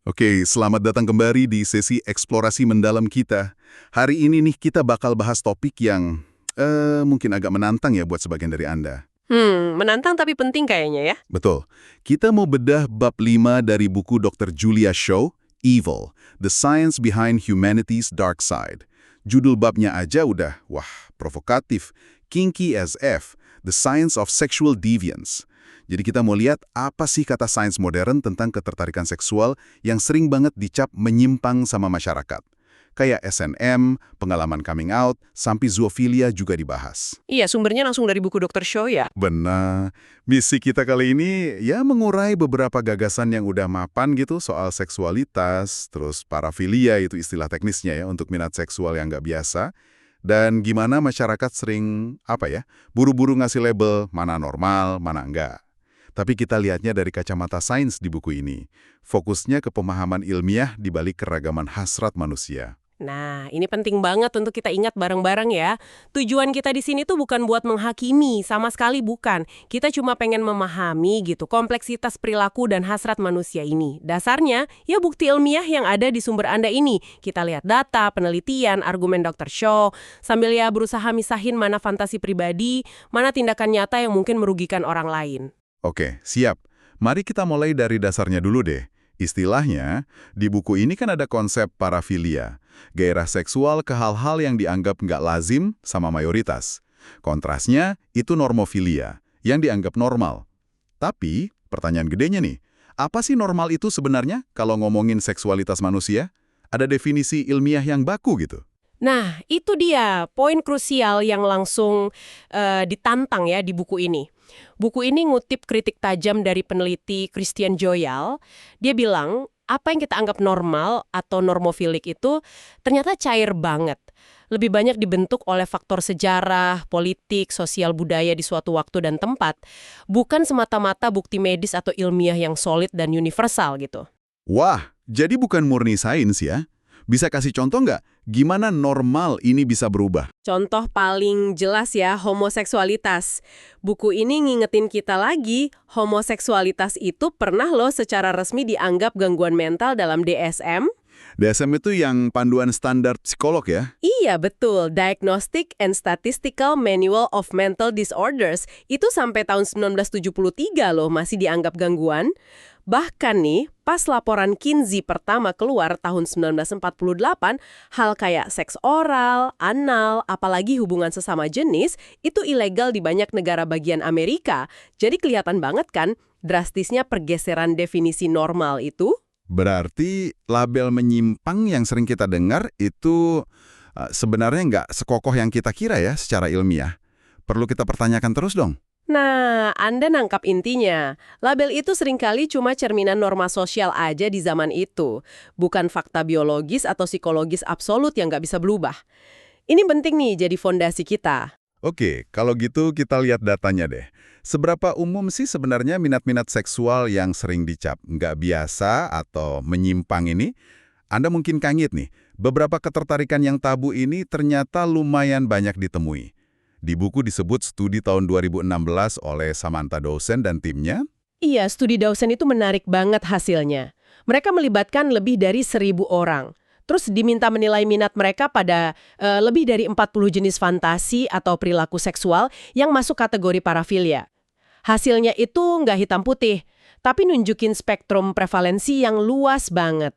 Oke, selamat datang kembali di sesi eksplorasi mendalam kita. Hari ini nih kita bakal bahas topik yang mungkin agak menantang ya buat sebagian dari Anda. Menantang tapi penting kayaknya ya. Betul. Kita mau bedah bab 5 dari buku Dr. Julia Shaw, Evil, The Science Behind Humanity's Dark Side. Judul babnya aja udah, wah, provokatif. Kinky as F, The Science of Sexual Deviance. Jadi kita mau lihat apa sih kata sains modern tentang ketertarikan seksual yang sering banget dicap menyimpang sama masyarakat. Kayak SNM, pengalaman coming out, sampai zoofilia juga dibahas. Iya, sumbernya langsung dari buku Dr. Shaw ya. Benar. Misi kita kali ini ya mengurai beberapa gagasan yang udah mapan gitu soal seksualitas, terus parafilia itu istilah teknisnya ya untuk minat seksual yang nggak biasa. Dan gimana masyarakat sering, buru-buru ngasih label mana normal, mana enggak. Tapi kita lihatnya dari kacamata sains di buku ini. Fokusnya ke pemahaman ilmiah di balik keragaman hasrat manusia. Nah, ini penting banget untuk kita ingat bareng-bareng ya. Tujuan kita di sini tuh bukan buat menghakimi, sama sekali bukan. Kita cuma pengen memahami gitu kompleksitas perilaku dan hasrat manusia ini. Dasarnya, ya bukti ilmiah yang ada di sumber Anda ini. Kita lihat data, penelitian, argumen Dr. Shaw, sambil ya berusaha misahin mana fantasi pribadi, mana tindakan nyata yang mungkin merugikan orang lain. Oke, siap. Mari kita mulai dari dasarnya dulu deh. Istilahnya, di buku ini kan ada konsep parafilia, gairah seksual ke hal-hal yang dianggap nggak lazim sama mayoritas. Kontrasnya, itu normofilia, yang dianggap normal. Tapi, pertanyaan gedenya nih, apa sih normal itu sebenarnya kalau ngomongin seksualitas manusia? Ada definisi ilmiah yang baku gitu? Nah, itu dia poin krusial yang langsung ditantang ya di buku ini. Buku ini ngutip kritik tajam dari peneliti Christian Joyal. Dia bilang, apa yang kita anggap normal atau normofilik itu ternyata cair banget. Lebih banyak dibentuk oleh faktor sejarah, politik, sosial budaya di suatu waktu dan tempat. Bukan semata-mata bukti medis atau ilmiah yang solid dan universal gitu. Wah, jadi bukan murni sains ya? Bisa kasih contoh nggak? Gimana normal ini bisa berubah? Contoh paling jelas ya, homoseksualitas. Buku ini ngingetin kita lagi, homoseksualitas itu pernah loh secara resmi dianggap gangguan mental dalam DSM. DSM itu yang panduan standar psikolog ya? Iya betul, Diagnostic and Statistical Manual of Mental Disorders. Itu sampai tahun 1973 loh masih dianggap gangguan. Bahkan nih, pas laporan Kinsey pertama keluar tahun 1948, hal kayak seks oral, anal, apalagi hubungan sesama jenis, itu ilegal di banyak negara bagian Amerika. Jadi kelihatan banget kan, drastisnya pergeseran definisi normal itu. Berarti label menyimpang yang sering kita dengar itu sebenarnya nggak sekokoh yang kita kira ya secara ilmiah. Perlu kita pertanyakan terus dong. Nah, Anda nangkap intinya. Label itu seringkali cuma cerminan norma sosial aja di zaman itu. Bukan fakta biologis atau psikologis absolut yang nggak bisa berubah. Ini penting nih jadi fondasi kita. Oke, kalau gitu kita lihat datanya deh. Seberapa umum sih sebenarnya minat-minat seksual yang sering dicap nggak biasa atau menyimpang ini? Anda mungkin kaget nih, beberapa ketertarikan yang tabu ini ternyata lumayan banyak ditemui. Di buku disebut studi tahun 2016 oleh Samantha Dawson dan timnya. Iya, studi Dawson itu menarik banget hasilnya. Mereka melibatkan lebih dari 1.000 orang. Terus diminta menilai minat mereka pada lebih dari 40 jenis fantasi atau perilaku seksual yang masuk kategori parafilia. Hasilnya itu nggak hitam putih, tapi nunjukin spektrum prevalensi yang luas banget.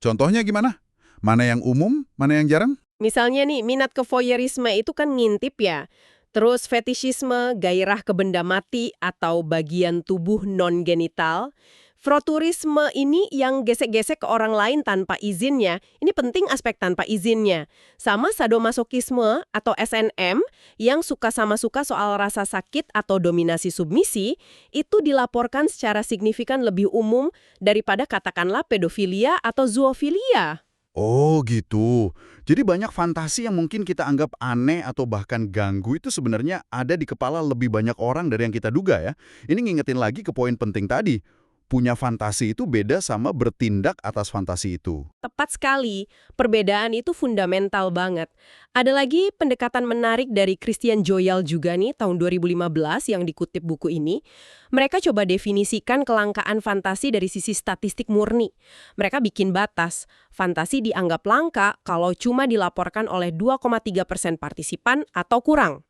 Contohnya gimana? Mana yang umum, mana yang jarang? Misalnya nih, minat ke voyeurisme itu kan ngintip ya. Terus fetishisme, gairah ke benda mati atau bagian tubuh non-genital. Froturisme ini yang gesek-gesek ke orang lain tanpa izinnya. Ini penting aspek tanpa izinnya. Sama sadomasokisme atau SNM yang suka sama suka soal rasa sakit atau dominasi submisi, itu dilaporkan secara signifikan lebih umum daripada katakanlah pedofilia atau zoofilia. Oh gitu. Jadi banyak fantasi yang mungkin kita anggap aneh atau bahkan ganggu itu sebenarnya ada di kepala lebih banyak orang dari yang kita duga ya. Ini ngingetin lagi ke poin penting tadi. punya fantasi itu beda sama bertindak atas fantasi itu. Tepat sekali, perbedaan itu fundamental banget. Ada lagi pendekatan menarik dari Christian Joyal juga nih, tahun 2015 yang dikutip buku ini. Mereka coba definisikan kelangkaan fantasi dari sisi statistik murni. Mereka bikin batas. Fantasi dianggap langka kalau cuma dilaporkan oleh 2,3% partisipan atau kurang.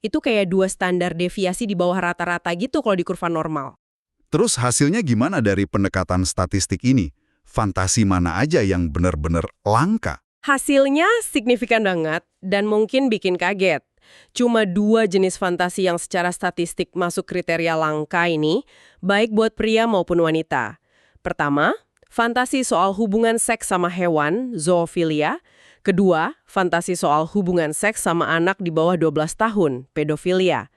Itu kayak 2 standar deviasi di bawah rata-rata gitu kalau di kurva normal. Terus hasilnya gimana dari pendekatan statistik ini? Fantasi mana aja yang benar-benar langka? Hasilnya signifikan banget dan mungkin bikin kaget. Cuma 2 jenis fantasi yang secara statistik masuk kriteria langka ini, baik buat pria maupun wanita. Pertama, fantasi soal hubungan seks sama hewan, zoofilia. Kedua, fantasi soal hubungan seks sama anak di bawah 12 tahun, pedofilia.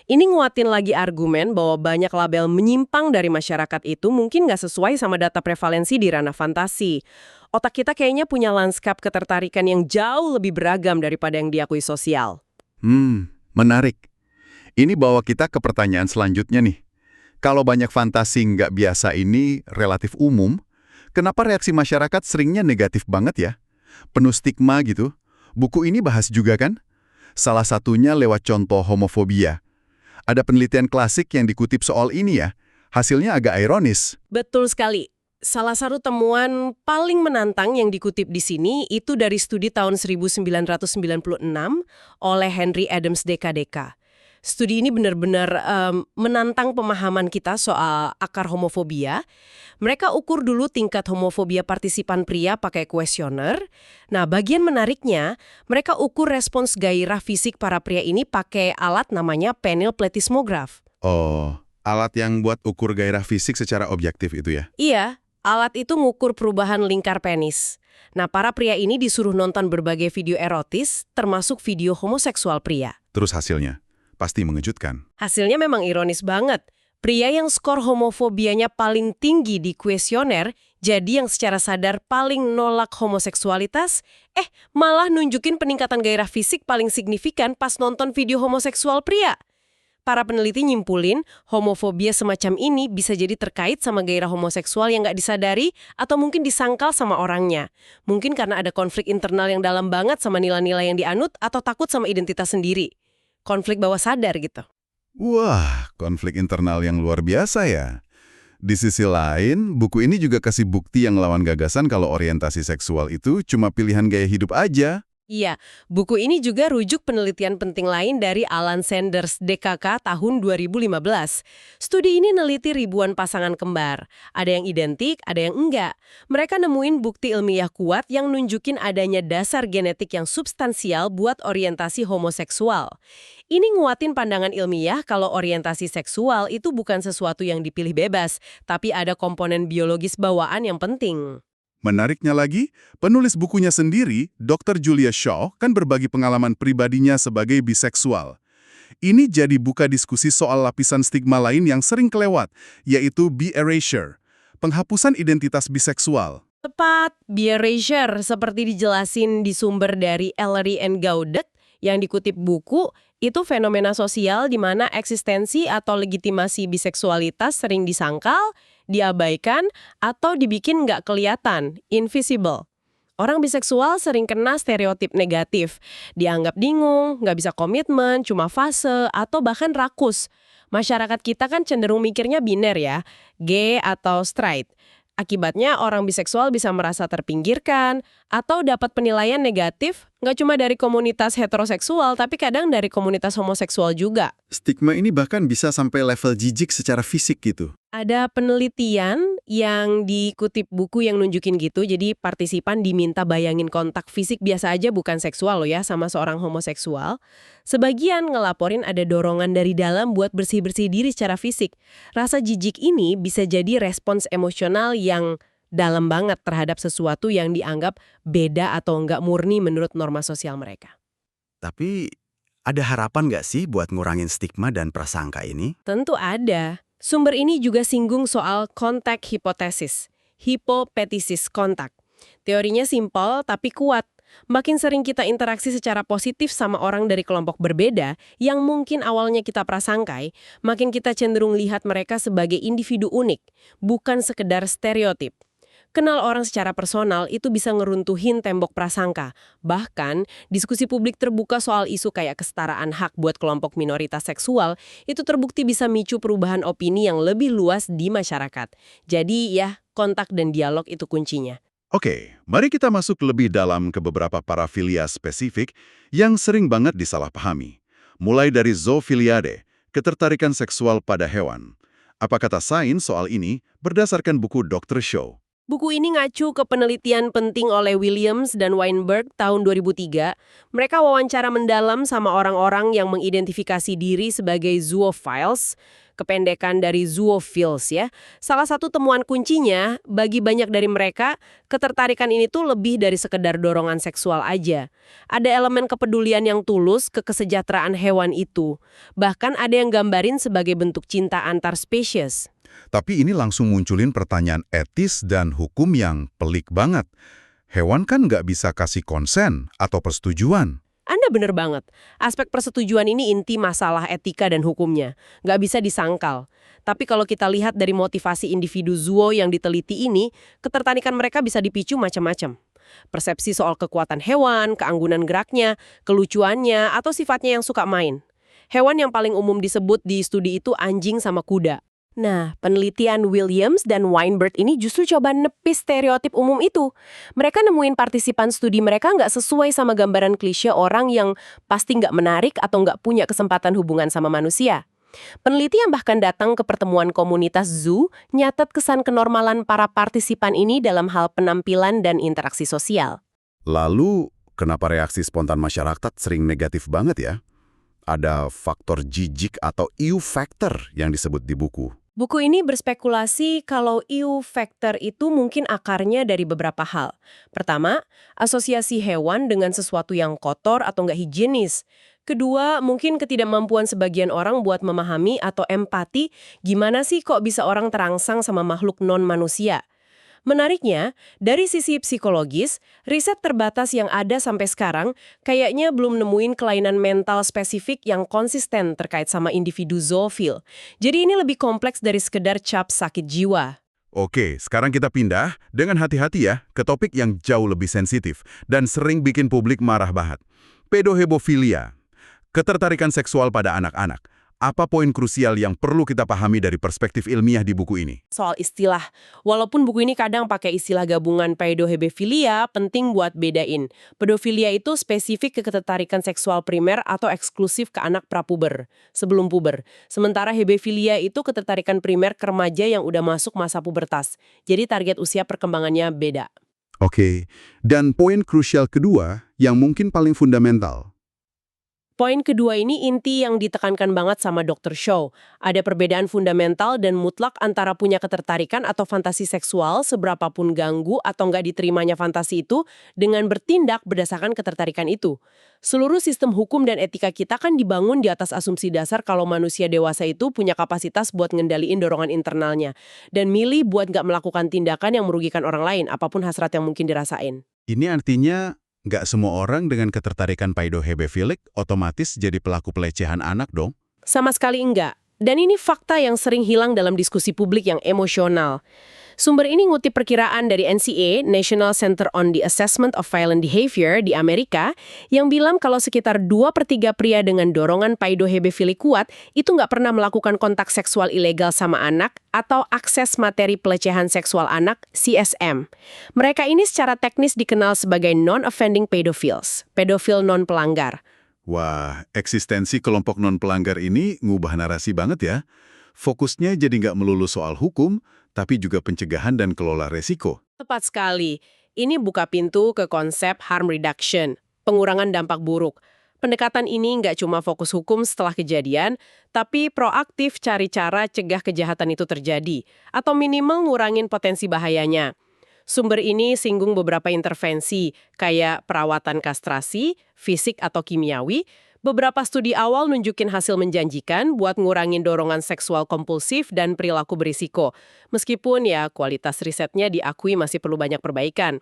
Ini nguatin lagi argumen bahwa banyak label menyimpang dari masyarakat itu mungkin nggak sesuai sama data prevalensi di ranah fantasi. Otak kita kayaknya punya lanskap ketertarikan yang jauh lebih beragam daripada yang diakui sosial. Menarik. Ini bawa kita ke pertanyaan selanjutnya nih. Kalau banyak fantasi nggak biasa ini relatif umum, kenapa reaksi masyarakat seringnya negatif banget ya? Penuh stigma gitu. Buku ini bahas juga kan? Salah satunya lewat contoh homofobia. Ada penelitian klasik yang dikutip soal ini ya. Hasilnya agak ironis. Betul sekali. Salah satu temuan paling menantang yang dikutip di sini itu dari studi tahun 1996 oleh Henry Adams DKDK. Studi ini benar-benar menantang pemahaman kita soal akar homofobia. Mereka ukur dulu tingkat homofobia partisipan pria pakai kuesioner. Nah, bagian menariknya, mereka ukur respons gairah fisik para pria ini pakai alat namanya penil plethysmograph. Oh, alat yang buat ukur gairah fisik secara objektif itu ya? Iya, alat itu ngukur perubahan lingkar penis. Nah, para pria ini disuruh nonton berbagai video erotis, termasuk video homoseksual pria. Terus hasilnya? Pasti mengejutkan. Hasilnya memang ironis banget. Pria yang skor homofobianya paling tinggi di kuesioner, jadi yang secara sadar paling nolak homoseksualitas, malah nunjukin peningkatan gairah fisik paling signifikan pas nonton video homoseksual pria. Para peneliti nyimpulin, homofobia semacam ini bisa jadi terkait sama gairah homoseksual yang nggak disadari atau mungkin disangkal sama orangnya. Mungkin karena ada konflik internal yang dalam banget sama nilai-nilai yang dianut atau takut sama identitas sendiri. Konflik bawah sadar gitu. Wah, konflik internal yang luar biasa ya. Di sisi lain, buku ini juga kasih bukti yang lawan gagasan kalau orientasi seksual itu cuma pilihan gaya hidup aja. Iya, buku ini juga rujuk penelitian penting lain dari Alan Sanders, DKK, tahun 2015. Studi ini neliti ribuan pasangan kembar. Ada yang identik, ada yang enggak. Mereka nemuin bukti ilmiah kuat yang nunjukin adanya dasar genetik yang substansial buat orientasi homoseksual. Ini nguatin pandangan ilmiah kalau orientasi seksual itu bukan sesuatu yang dipilih bebas, tapi ada komponen biologis bawaan yang penting. Menariknya lagi, penulis bukunya sendiri, Dr. Julia Shaw, kan berbagi pengalaman pribadinya sebagai biseksual. Ini jadi buka diskusi soal lapisan stigma lain yang sering kelewat, yaitu bi-erasure, penghapusan identitas biseksual. Tepat, bi-erasure seperti dijelasin di sumber dari Ellery and Gaudet yang dikutip buku, itu fenomena sosial di mana eksistensi atau legitimasi biseksualitas sering disangkal, diabaikan, atau dibikin nggak kelihatan, invisible. Orang biseksual sering kena stereotip negatif, dianggap bingung, nggak bisa komitmen, cuma fase, atau bahkan rakus. Masyarakat kita kan cenderung mikirnya biner ya, gay atau straight. Akibatnya orang biseksual bisa merasa terpinggirkan atau dapat penilaian negatif nggak cuma dari komunitas heteroseksual tapi kadang dari komunitas homoseksual juga. Stigma ini bahkan bisa sampai level jijik secara fisik gitu. Ada penelitian yang dikutip buku yang nunjukin gitu, jadi partisipan diminta bayangin kontak fisik biasa aja bukan seksual loh ya sama seorang homoseksual. Sebagian ngelaporin ada dorongan dari dalam buat bersih-bersih diri secara fisik. Rasa jijik ini bisa jadi respons emosional yang dalam banget terhadap sesuatu yang dianggap beda atau nggak murni menurut norma sosial mereka. Tapi ada harapan nggak sih buat ngurangin stigma dan prasangka ini? Tentu ada. Sumber ini juga singgung soal kontak hipotesis, hipopetesis kontak. Teorinya simpel tapi kuat. Makin sering kita interaksi secara positif sama orang dari kelompok berbeda yang mungkin awalnya kita prasangkai, makin kita cenderung lihat mereka sebagai individu unik, bukan sekedar stereotip. Kenal orang secara personal itu bisa ngeruntuhin tembok prasangka. Bahkan, diskusi publik terbuka soal isu kayak kesetaraan hak buat kelompok minoritas seksual itu terbukti bisa micu perubahan opini yang lebih luas di masyarakat. Jadi ya, kontak dan dialog itu kuncinya. Oke, mari kita masuk lebih dalam ke beberapa parafilia spesifik yang sering banget disalahpahami. Mulai dari zoofiliade, ketertarikan seksual pada hewan. Apa kata sains soal ini berdasarkan buku Dr. Show? Buku ini ngacu ke penelitian penting oleh Williams dan Weinberg tahun 2003. Mereka wawancara mendalam sama orang-orang yang mengidentifikasi diri sebagai zoophiles, kependekan dari zoophils ya. Salah satu temuan kuncinya, bagi banyak dari mereka, ketertarikan ini tuh lebih dari sekedar dorongan seksual aja. Ada elemen kepedulian yang tulus ke kesejahteraan hewan itu. Bahkan ada yang gambarin sebagai bentuk cinta antar spesies. Tapi ini langsung munculin pertanyaan etis dan hukum yang pelik banget. Hewan kan nggak bisa kasih konsen atau persetujuan. Anda bener banget. Aspek persetujuan ini inti masalah etika dan hukumnya. Nggak bisa disangkal. Tapi kalau kita lihat dari motivasi individu zoo yang diteliti ini, ketertarikan mereka bisa dipicu macam-macam. Persepsi soal kekuatan hewan, keanggunan geraknya, kelucuannya, atau sifatnya yang suka main. Hewan yang paling umum disebut di studi itu anjing sama kuda. Nah, penelitian Williams dan Weinberg ini justru coba nepis stereotip umum itu. Mereka nemuin partisipan studi mereka nggak sesuai sama gambaran klise orang yang pasti nggak menarik atau nggak punya kesempatan hubungan sama manusia. Peneliti yang bahkan datang ke pertemuan komunitas zoo nyatet kesan kenormalan para partisipan ini dalam hal penampilan dan interaksi sosial. Lalu, kenapa reaksi spontan masyarakat sering negatif banget ya? Ada faktor jijik atau ew factor yang disebut di buku. Buku ini berspekulasi kalau ew factor itu mungkin akarnya dari beberapa hal. Pertama, asosiasi hewan dengan sesuatu yang kotor atau nggak higienis. Kedua, mungkin ketidakmampuan sebagian orang buat memahami atau empati gimana sih kok bisa orang terangsang sama makhluk non-manusia. Menariknya, dari sisi psikologis, riset terbatas yang ada sampai sekarang kayaknya belum nemuin kelainan mental spesifik yang konsisten terkait sama individu zoofil. Jadi ini lebih kompleks dari sekedar cap sakit jiwa. Oke, sekarang kita pindah dengan hati-hati ya ke topik yang jauh lebih sensitif dan sering bikin publik marah banget. Pedohebofilia, ketertarikan seksual pada anak-anak. Apa poin krusial yang perlu kita pahami dari perspektif ilmiah di buku ini? Soal istilah, walaupun buku ini kadang pakai istilah gabungan pedohebefilia, penting buat bedain. Pedofilia itu spesifik ke ketertarikan seksual primer atau eksklusif ke anak prapuber, sebelum puber. Sementara hebefilia itu ketertarikan primer ke remaja yang udah masuk masa pubertas. Jadi target usia perkembangannya beda. Oke, dan poin krusial kedua yang mungkin paling fundamental. Poin kedua ini inti yang ditekankan banget sama Dr. Show. Ada perbedaan fundamental dan mutlak antara punya ketertarikan atau fantasi seksual seberapapun ganggu atau nggak diterimanya fantasi itu dengan bertindak berdasarkan ketertarikan itu. Seluruh sistem hukum dan etika kita kan dibangun di atas asumsi dasar kalau manusia dewasa itu punya kapasitas buat ngendaliin dorongan internalnya dan milih buat nggak melakukan tindakan yang merugikan orang lain, apapun hasrat yang mungkin dirasain. Ini artinya nggak semua orang dengan ketertarikan paidohebefilik otomatis jadi pelaku pelecehan anak dong? Sama sekali enggak. Dan ini fakta yang sering hilang dalam diskusi publik yang emosional. Sumber ini ngutip perkiraan dari NCA, National Center on the Assessment of Violent Behavior di Amerika, yang bilang kalau sekitar 2/3 pria dengan dorongan paidohebefili kuat itu nggak pernah melakukan kontak seksual ilegal sama anak atau akses materi pelecehan seksual anak, CSM. Mereka ini secara teknis dikenal sebagai non-offending pedophiles, pedofil non-pelanggar. Wah, eksistensi kelompok non-pelanggar ini ngubah narasi banget ya. Fokusnya jadi nggak melulu soal hukum, tapi juga pencegahan dan kelola resiko. Tepat sekali. Ini buka pintu ke konsep harm reduction, pengurangan dampak buruk. Pendekatan ini nggak cuma fokus hukum setelah kejadian, tapi proaktif cari cara cegah kejahatan itu terjadi, atau minimal ngurangin potensi bahayanya. Sumber ini singgung beberapa intervensi, kayak perawatan kastrasi, fisik atau kimiawi. Beberapa studi awal nunjukin hasil menjanjikan buat ngurangin dorongan seksual kompulsif dan perilaku berisiko. Meskipun ya kualitas risetnya diakui masih perlu banyak perbaikan.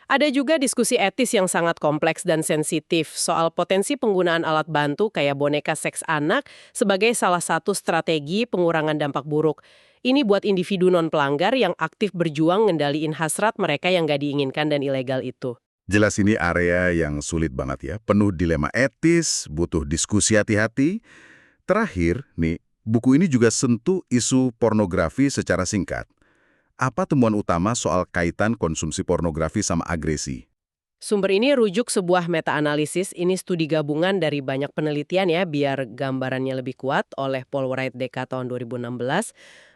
Ada juga diskusi etis yang sangat kompleks dan sensitif soal potensi penggunaan alat bantu kayak boneka seks anak sebagai salah satu strategi pengurangan dampak buruk. Ini buat individu non-pelanggar yang aktif berjuang ngendaliin hasrat mereka yang nggak diinginkan dan ilegal itu. Jelas ini area yang sulit banget ya, penuh dilema etis, butuh diskusi hati-hati. Terakhir, nih, buku ini juga sentuh isu pornografi secara singkat. Apa temuan utama soal kaitan konsumsi pornografi sama agresi? Sumber ini rujuk sebuah meta-analisis, ini studi gabungan dari banyak penelitian ya, biar gambarannya lebih kuat oleh Paul Wright Deka tahun 2016.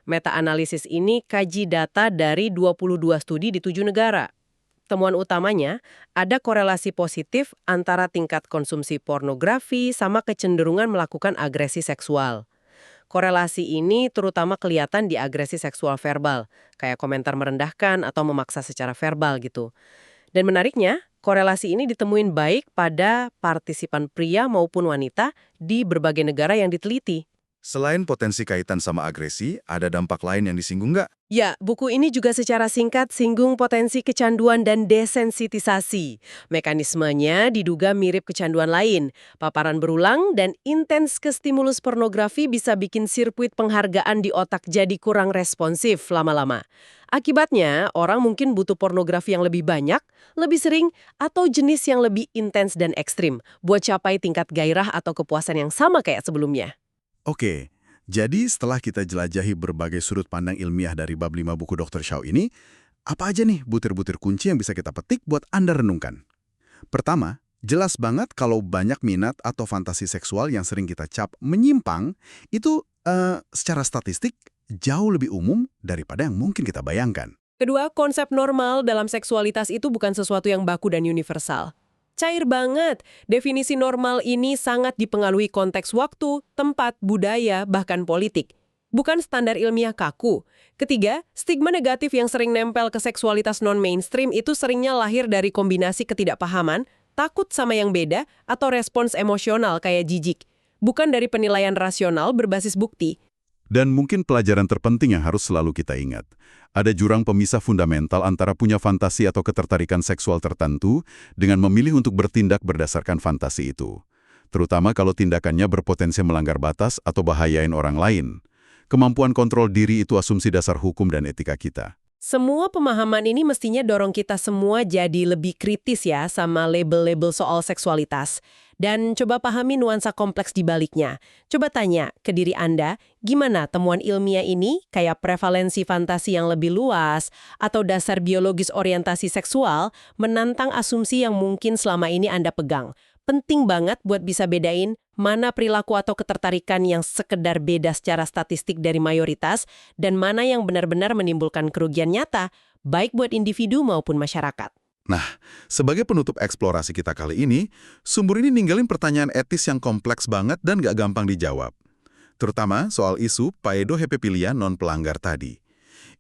Meta-analisis ini kaji data dari 22 studi di 7 negara. Temuan utamanya, ada korelasi positif antara tingkat konsumsi pornografi sama kecenderungan melakukan agresi seksual. Korelasi ini terutama kelihatan di agresi seksual verbal, kayak komentar merendahkan atau memaksa secara verbal gitu. Dan menariknya, korelasi ini ditemuin baik pada partisipan pria maupun wanita di berbagai negara yang diteliti. Selain potensi kaitan sama agresi, ada dampak lain yang disinggung nggak? Ya, buku ini juga secara singkat singgung potensi kecanduan dan desensitisasi. Mekanismenya diduga mirip kecanduan lain. Paparan berulang dan intens ke stimulus pornografi bisa bikin sirkuit penghargaan di otak jadi kurang responsif lama-lama. Akibatnya, orang mungkin butuh pornografi yang lebih banyak, lebih sering, atau jenis yang lebih intens dan ekstrim buat capai tingkat gairah atau kepuasan yang sama kayak sebelumnya. Oke, jadi setelah kita jelajahi berbagai sudut pandang ilmiah dari bab 5 buku Dr. Shaw ini, apa aja nih butir-butir kunci yang bisa kita petik buat Anda renungkan? Pertama, jelas banget kalau banyak minat atau fantasi seksual yang sering kita cap menyimpang, itu secara statistik jauh lebih umum daripada yang mungkin kita bayangkan. Kedua, konsep normal dalam seksualitas itu bukan sesuatu yang baku dan universal. Cair banget. Definisi normal ini sangat dipengaruhi konteks waktu, tempat, budaya, bahkan politik. Bukan standar ilmiah kaku. Ketiga, stigma negatif yang sering nempel ke seksualitas non-mainstream itu seringnya lahir dari kombinasi ketidakpahaman, takut sama yang beda, atau respons emosional kayak jijik. Bukan dari penilaian rasional berbasis bukti. Dan mungkin pelajaran terpenting yang harus selalu kita ingat. Ada jurang pemisah fundamental antara punya fantasi atau ketertarikan seksual tertentu dengan memilih untuk bertindak berdasarkan fantasi itu. Terutama kalau tindakannya berpotensi melanggar batas atau bahayain orang lain. Kemampuan kontrol diri itu asumsi dasar hukum dan etika kita. Semua pemahaman ini mestinya dorong kita semua jadi lebih kritis ya sama label-label soal seksualitas. Dan coba pahami nuansa kompleks di baliknya. Coba tanya ke diri Anda, gimana temuan ilmiah ini kayak prevalensi fantasi yang lebih luas atau dasar biologis orientasi seksual menantang asumsi yang mungkin selama ini Anda pegang. Penting banget buat bisa bedain mana perilaku atau ketertarikan yang sekedar beda secara statistik dari mayoritas dan mana yang benar-benar menimbulkan kerugian nyata, baik buat individu maupun masyarakat. Nah, sebagai penutup eksplorasi kita kali ini, sumber ini ninggalin pertanyaan etis yang kompleks banget dan gak gampang dijawab. Terutama soal isu paedohepepilia non-pelanggar tadi.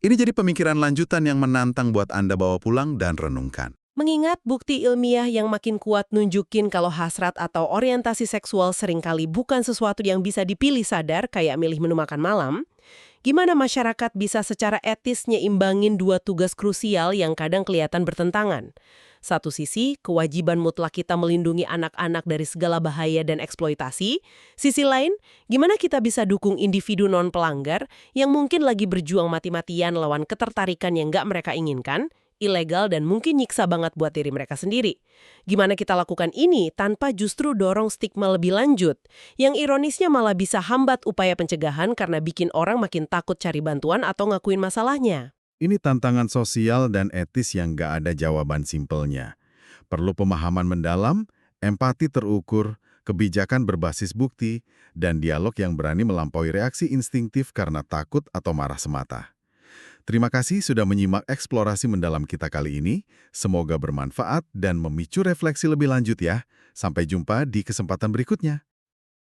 Ini jadi pemikiran lanjutan yang menantang buat Anda bawa pulang dan renungkan. Mengingat bukti ilmiah yang makin kuat nunjukin kalau hasrat atau orientasi seksual seringkali bukan sesuatu yang bisa dipilih sadar kayak milih menu makan malam, gimana masyarakat bisa secara etis nyeimbangin dua tugas krusial yang kadang kelihatan bertentangan? Satu sisi, kewajiban mutlak kita melindungi anak-anak dari segala bahaya dan eksploitasi. Sisi lain, gimana kita bisa dukung individu non-pelanggar yang mungkin lagi berjuang mati-matian lawan ketertarikan yang nggak mereka inginkan, ilegal dan mungkin nyiksa banget buat diri mereka sendiri. Gimana kita lakukan ini tanpa justru dorong stigma lebih lanjut, yang ironisnya malah bisa hambat upaya pencegahan karena bikin orang makin takut cari bantuan atau ngakuin masalahnya. Ini tantangan sosial dan etis yang gak ada jawaban simpelnya. Perlu pemahaman mendalam, empati terukur, kebijakan berbasis bukti, dan dialog yang berani melampaui reaksi instingtif karena takut atau marah semata. Terima kasih sudah menyimak eksplorasi mendalam kita kali ini. Semoga bermanfaat dan memicu refleksi lebih lanjut ya. Sampai jumpa di kesempatan berikutnya.